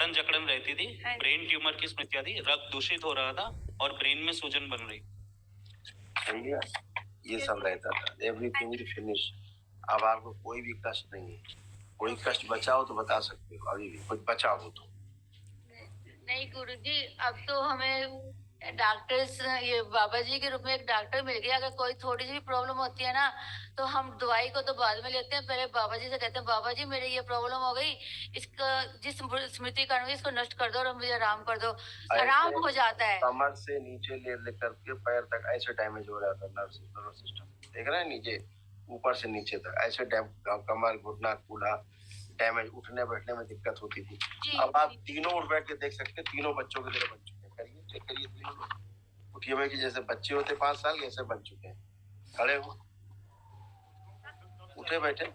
अकड़न जकड़न रहती थी, ब्रेन ट्यूमर की स्मृतियां थी, रक्त दूषित हो रहा था और ब्रेन में सूजन बन रही। ये सब रहता था। Everything is finish. अब आपको कोई भी कष्ट नहीं है। कोई कष्ट बचाओ तो बता सकते हो, अभी भी कुछ बचाओ हो तो। नहीं गुरुजी, अब तो हमें डॉक्टर्स, ये बाबा जी के रूप में एक डॉक्टर मिल गया। अगर कोई थोड़ी सी भी प्रॉब्लम होती है ना, तो हम दवाई को तो बाद में लेते हैं, पहले बाबा जी से कहते हैं बाबा जी मेरे ये प्रॉब्लम हो गई, इसका जिस स्मृति कारण इसको नष्ट कर दो और मुझे आराम कर दो। आराम हो जाता है। कमर से नीचे ले करके पैर तक ऐसे डैमेज हो रहा था नर्व सिस्टम। देख रहे हैं नीचे ऊपर से नीचे तक ऐसे कमर घुटना कूल्हा डैमेज, उठने बैठने में दिक्कत होती थी। अब आप तीनों उठ बैठ के देख सकते हैं, तीनों बच्चों की तरह बन चुके हैं। करिए चेक करिए, तीनों उठिए भाई कि जैसे बच्चे होते 5 साल के, ऐसे बन चुके हैं। खड़े हो, उठे बैठे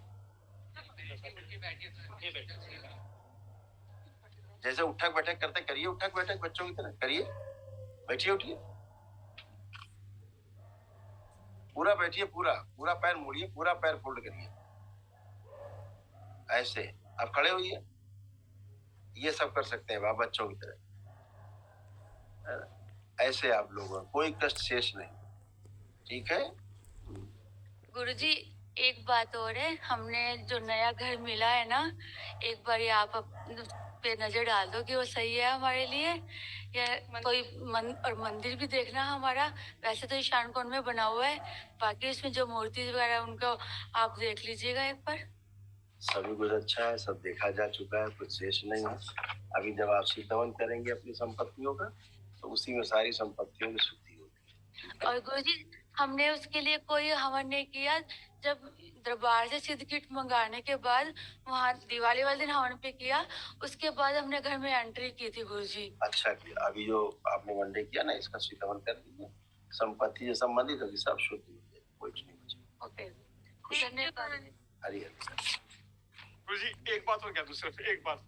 जैसे उठक बैठक करते करिए, उठक बैठक बच्चों की तरह करिए। बैठिए उठिए, पूरा बैठिए, पूरा पूरा पैर मोड़िए, पूरा पैर फोल्ड करिए ऐसे। अब खड़े होइए, ये सब कर सकते हैं आप बच्चों की तरह ऐसे। आप लोगों को कोई कष्ट शेष नहीं, ठीक है। गुरुजी एक बात और है, हमने जो नया घर मिला है ना, एक बार आप पे नजर डाल दो कि वो सही है हमारे लिए, या कोई मंदिर भी देखना हमारा। वैसे तो ईशान कोण में बना हुआ है, बाकी इसमें जो मूर्ति वगैरह उनको आप देख लीजिएगा एक बार। सभी कुछ अच्छा है, सब देखा जा चुका है, कुछ शेष नहीं है। अभी जब आप सिद्धवन करेंगे अपनी संपत्तियों का, तो उसी में सारी संपत्तियों की शुद्धि होगी। और गुरुजी हमने उसके लिए कोई हवन नहीं किया। जब दरबार से सिद्ध किट मंगाने के बाद वहाँ दिवाली वाले दिन हवन पे किया, उसके बाद हमने घर में एंट्री की थी गुरुजी। अच्छा किया। अभी जो आपने वनडे किया ना, इसका सिद्धवन कर दीजिए, संपत्ति से संबंधित अभी सब शुद्ध हो जाए, कोई नहीं बचे। ओके, धन्यवाद। हरि गुरुजी एक बात और क्या, दूसरा एक बात,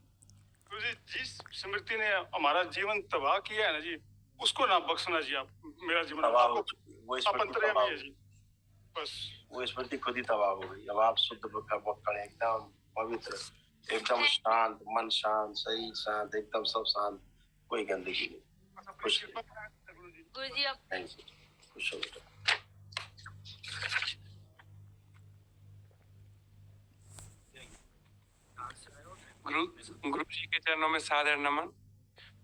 गुरुजी जिस स्मृति ने हमारा जीवन तबाह किया है ना जी, उसको ना बख्शना जी। आप मेरा जीवन तबाह हो चुकी, वो स्मृति खुद ही तबाह हो गई। अब आप शुद्ध बक्कड़ एकदम पवित्र, एकदम शांत, मन शांत, शरीर शांत, एकदम सब शांत, कोई गंदगी नहीं। खुश गुरुजी आप खुश हो बेटा। गुरु जी के चरणों में सादर नमन।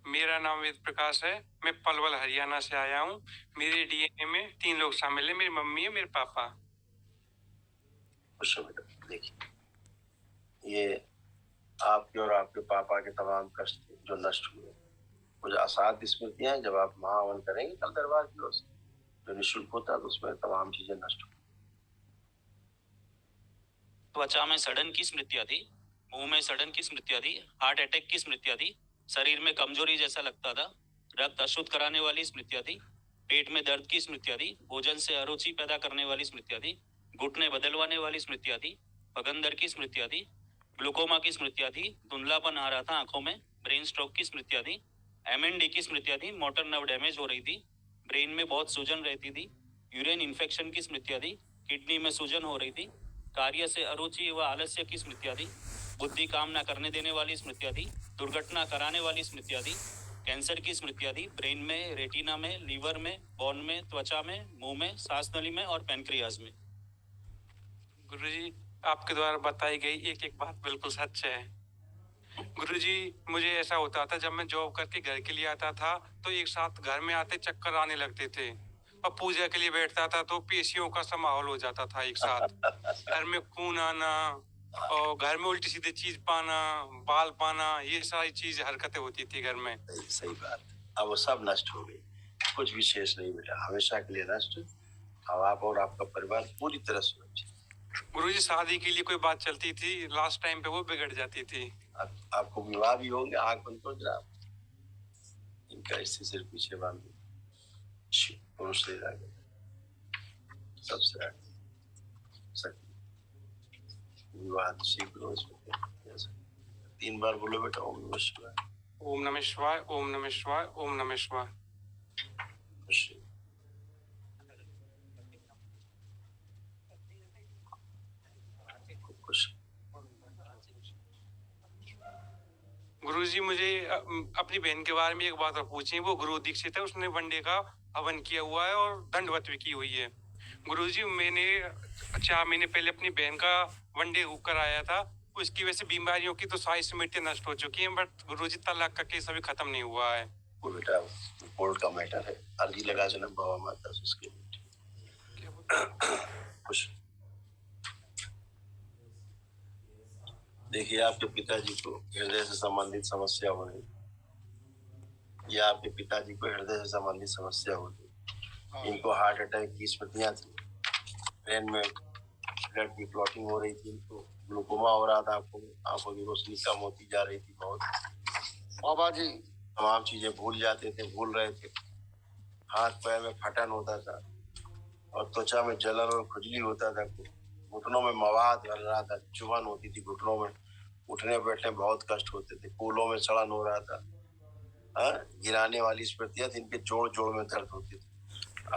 मेरा नाम वेद प्रकाश है, मैं पलवल हरियाणा से आया हूँ। मेरे डीएनए में 3 लोग शामिल हैं, मेरी मम्मी है, मेरे पापा। देखिए, ये आपके और आपके पापा के तमाम कष्ट जो नष्ट हुए, कुछ असाध्य स्मृतियां हैं। जब आप महावन करेंगे कल दरबार की ओर से, जो निःशुल्क होता है, तो उसमें तमाम चीजें नष्ट हुई। त्वचा में सड़न की स्मृतियां थी, मुंह में सड़न की स्मृतियां थी, हार्ट अटैक की स्मृतियां थी, शरीर में कमजोरी जैसा लगता था, रक्त अशुद्ध कराने वाली स्मृतियां थी, पेट में दर्द की स्मृतियां थी, भोजन से अरुचि पैदा करने वाली स्मृतियां थी, घुटने बदलवाने वाली स्मृतियां थी, पगंदर की स्मृतियां थी, ग्लूकोमा की स्मृतियां थी, धुंधलापन आ रहा था आंखों में, ब्रेन स्ट्रोक की स्मृतियां थी, MND की स्मृतियां थी, मोटर नर्व डैमेज हो रही थी, ब्रेन में बहुत सूजन रहती थी, यूरिन इन्फेक्शन की स्मृतियां थी, किडनी में सूजन हो रही थी, कार्य से अरुचि व आलस्य की स्मृतियां थी, बुद्धि काम न करने देने वाली स्मृतियां थी, दुर्घटना कराने वाली स्मृतियां थी, कैंसर की स्मृतियां थी, ब्रेन में, रेटिना में, लीवर में, बोन में, त्वचा में, मुंह में, सांस नली में और पैनक्रियाज में। गुरुजी आपके द्वारा बताई गई एक एक बात बिल्कुल सच है। गुरुजी मुझे ऐसा होता था, जब मैं जॉब करके घर के लिए आता था तो एक साथ घर में आते चक्कर आने लगते थे, और पूजा के लिए बैठता था तो पेशियों का सा माहौल हो जाता था एक साथ। घर में खून आना और घर में उल्टी सीधी चीज पाना, बाल पाना, ये सारी चीज हरकतें होती थी घर में। सही बात। अब वो सब नष्ट हो गई, कुछ भी शेष नहीं बेटा, हमेशा के लिए नष्ट। अब आप और आपका परिवार पूरी तरह सुरक्षित। गुरुजी शादी के लिए कोई बात चलती थी, लास्ट टाइम पे वो बिगड़ जाती थी। आपको विवाह भी होंगे, आंख बंद करो जरा, इनका इससे सिर पीछे बांध पुरुष ले जाएगा सबसे आगे विवाह शीघ्र हो। 3 बार बोलो बेटा, ओम नमः शिवाय, ओम नमः शिवाय, ओम नमः शिवाय, ओम नमः शिवाय। गुरुजी मुझे अपनी बहन के बारे में एक बात और पूछी। वो गुरु दीक्षित है, उसने वनडे का हवन किया हुआ है और दंडवत भी की हुई है। गुरुजी मैंने 4 महीने पहले अपनी बहन का वनडे कराया था। उसकी वजह से बीमारियों की तो सारी स्मृतियां नष्ट हो चुकी हैं, बट गुरुजी तलाक का केस अभी खत्म नहीं हुआ है। वो बेटा कोर्ट का मैटर है, अर्जी लगा देना बाबा माता से उसके खुश। देखिए आपके पिताजी को हृदय से संबंधित समस्या हो रही, या आपके पिताजी को हृदय से संबंधित समस्या हो रही, इनको हार्ट अटैक की स्मृतियां थी, ब्रेन में ब्लड की क्लॉटिंग हो रही थी, इनको ग्लूकोमा हो रहा था, आपको आंखों की रोशनी कम होती जा रही थी बहुत। बाबा जी तमाम चीजें भूल जाते थे, भूल रहे थे, हाथ पैर में फटन होता था और त्वचा में जलन और खुजली होता था, घुटनों में मवाद भर रहा था, चुभन होती थी घुटनों में, उठने बैठने बहुत कष्ट होते थे, कूलों में सड़न हो रहा था, गिराने वाली स्मृतियां थी, इनके जोड़ जोड़ में दर्द होती थी।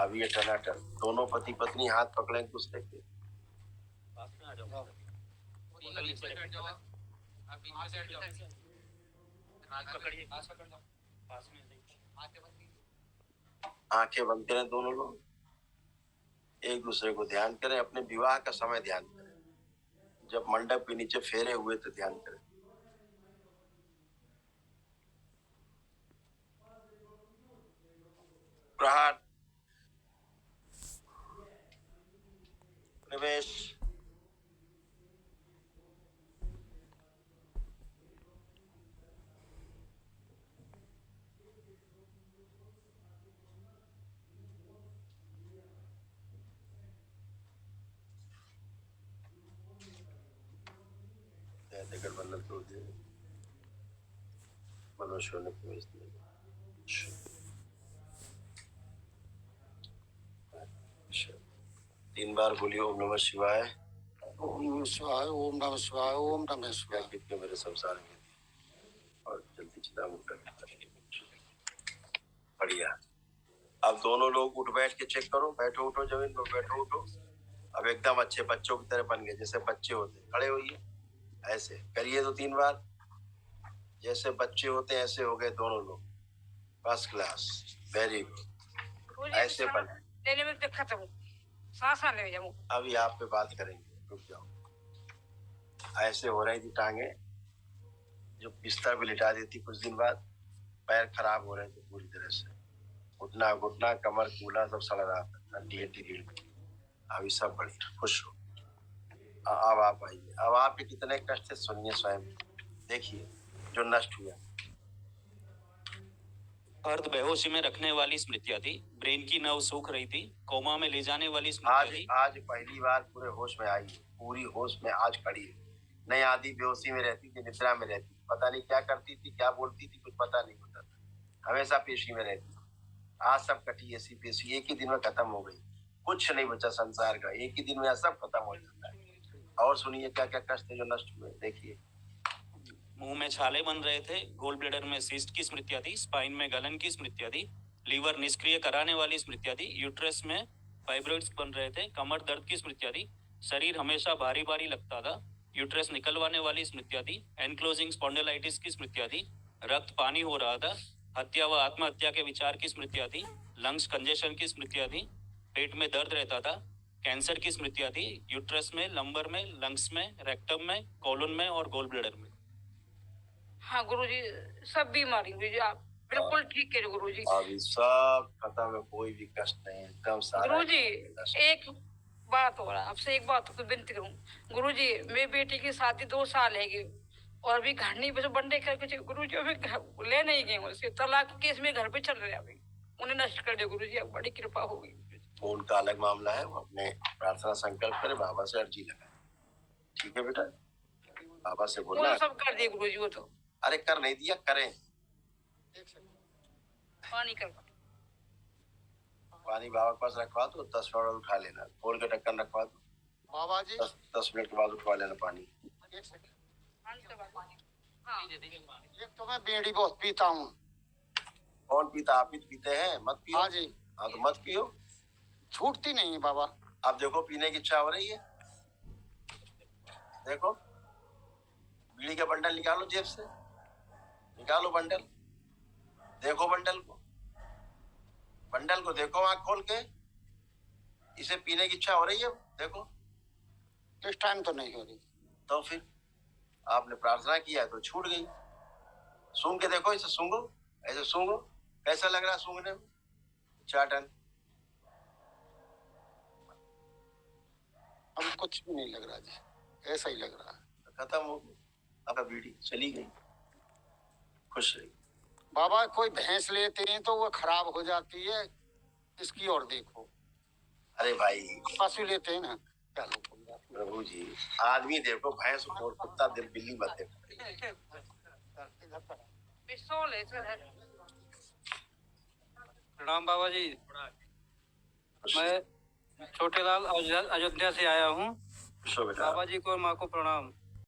अब ये टनाटन, दोनों पति पत्नी हाथ पकड़े दूसरे के, आंखें बंद करें दोनों लोग, एक दूसरे को ध्यान करें, अपने विवाह का समय ध्यान करें, जब मंडप के नीचे फेरे हुए तो ध्यान करें। प्रहार, प्रवेश, गठबंधन तोड़ दिया, मनुष्य ने प्रवेश दिया। 3 बार बोलिए ओम नमः शिवाय, ओम नमः शिवाय, ओम नमः शिवाय, ओम नमः शिवाय। कितने मेरे संसार में और जल्दी चिता मुक्त बढ़िया। अब दोनों लोग उठ बैठ के चेक करो, बैठो उठो, जमीन पर बैठो उठो। अब एकदम अच्छे बच्चों की तरह बन गए, जैसे बच्चे होते। खड़े होइए, ऐसे करिए 2-3 बार, जैसे बच्चे होते हैं ऐसे हो गए दोनों लोग। First class, very good. ऐसे बन लेने में दिक्कत है, सांस ना ले जाऊं। अभी आप पे बात करेंगे, रुक जाओ। ऐसे हो रही थी टांगे, जो बिस्तर पे लिटा देती, कुछ दिन बाद पैर खराब हो रहे थे पूरी तरह से, घुटना घुटना कमर कूला सब सड़ रहा था, हड्डी हड्डी रीढ़। अभी सब बढ़िया, खुश हो। अब आप आइए, अब आपके कितने कष्ट थे सुनिए स्वयं, देखिए जो नष्ट हुआ। अर्ध बेहोशी में रखने वाली स्मृतियां थी, ब्रेन की नर्व सूख रही थी, कोमा में ले जाने वाली स्मृतियां थी। आज पहली बार पूरे होश में आई, पूरी होश में आज खड़ी है। नहीं आधी बेहोशी में रहती थी, निद्रा में रहती थी, पता नहीं क्या करती थी, क्या बोलती थी, कुछ पता नहीं होता था, हमेशा पेशी में रहती थी। आज सब कटी ऐसी पेशी एक ही दिन में खत्म हो गई, कुछ नहीं बचा संसार का, एक ही दिन में सब खत्म हो जाता है। और सुनिए क्या क्या कष्ट है जो नष्ट हुए, देखिए। मुंह में छाले बन रहे थे, गोल ब्लेडर में सिस्ट की स्मृतियां थी, स्पाइन में गलन की स्मृतियां थी, लीवर निष्क्रिय कराने वाली स्मृतियां थी, यूट्रस में फाइब्रॉइड्स बन रहे थे, कमर दर्द की स्मृतियां थी, शरीर हमेशा भारी भारी लगता था, यूट्रस निकलवाने वाली स्मृतियां थी, एनक्लोजिंग स्पॉन्डिलाइटिस की स्मृतियां थी, रक्त पानी हो रहा था, हत्या व आत्महत्या के विचार की स्मृतियां थी, लंग्स कंजेशन की स्मृतियां थी, पेट में दर्द रहता था, कैंसर की स्मृतियां थी, यूट्रस में, लंबर में, लंग्स में, रेक्टम में, कोलन में और गोल ब्लेडर में। हाँ गुरुजी, सब बीमारी गुरुजी आप बिल्कुल ठीक है गुरुजी। अभी सब खत्म है, कोई भी कष्ट नहीं, एकदम सारा। गुरुजी एक बात हो रहा है आपसे, एक बात को विनती करूँ गुरुजी, मेरी बेटी की शादी 2 साल है और अभी घर नहीं बस बंडे करके गुरुजी, अभी ले नहीं गए उसके तलाक केस में घर पे चल रहे, अभी उन्हें नष्ट कर दे गुरुजी, अब बड़ी कृपा होगी। उनका अलग मामला है, वो अपने प्रार्थना संकल्प करे, बाबा से अर्जी लगाए, ठीक है बेटा, बाबा से बोलना। सब कर दिए गुरुजी, वो तो अरे कर नहीं दिया, करें। पानी कर, पानी बाबा के पास रखवा दो, 10 मिनट उठा लेना, खोल के ढक्कन रखवा दो बाबा जी, 10 मिनट के बाद उठवा लेना पानी। एक तो मैं बीड़ी बहुत पीता हूँ। कौन पीता? आप ही पीते हैं, मत पियो। हाँ जी। हाँ तो मत पियो, छूटती नहीं है बाबा। आप देखो पीने की इच्छा हो रही है, देखो बीड़ी का बंडल निकालो जेब से, निकालो बंडल, देखो बंडल को देखो आंख खोल के। इसे पीने की इच्छा हो रही है? देखो। इस टाइम तो नहीं हो रही। तो फिर आपने प्रार्थना किया तो छूट गई। सूंघ के देखो, इसे सूंघो, ऐसे सूंघो, कैसा लग रहा है सूंघने में? चाटन। अब कुछ भी नहीं लग रहा जी, ऐसा ही लग रहा है। खत्म हो गई, आपका बीड़ी चली गई। खुश रही। बाबा कोई भैंस लेते हैं तो वो खराब हो जाती है, इसकी और देखो। अरे भाई पशु लेते हैं ना, चलो प्रभु जी, आदमी देखो, भैंस और कुत्ता दिल बिल्ली मत देखो। प्रणाम बाबा जी। मैं छोटे लाल अयोध्या से आया हूँ। खुश हो बेटा। बाबा जी को और माँ को प्रणाम।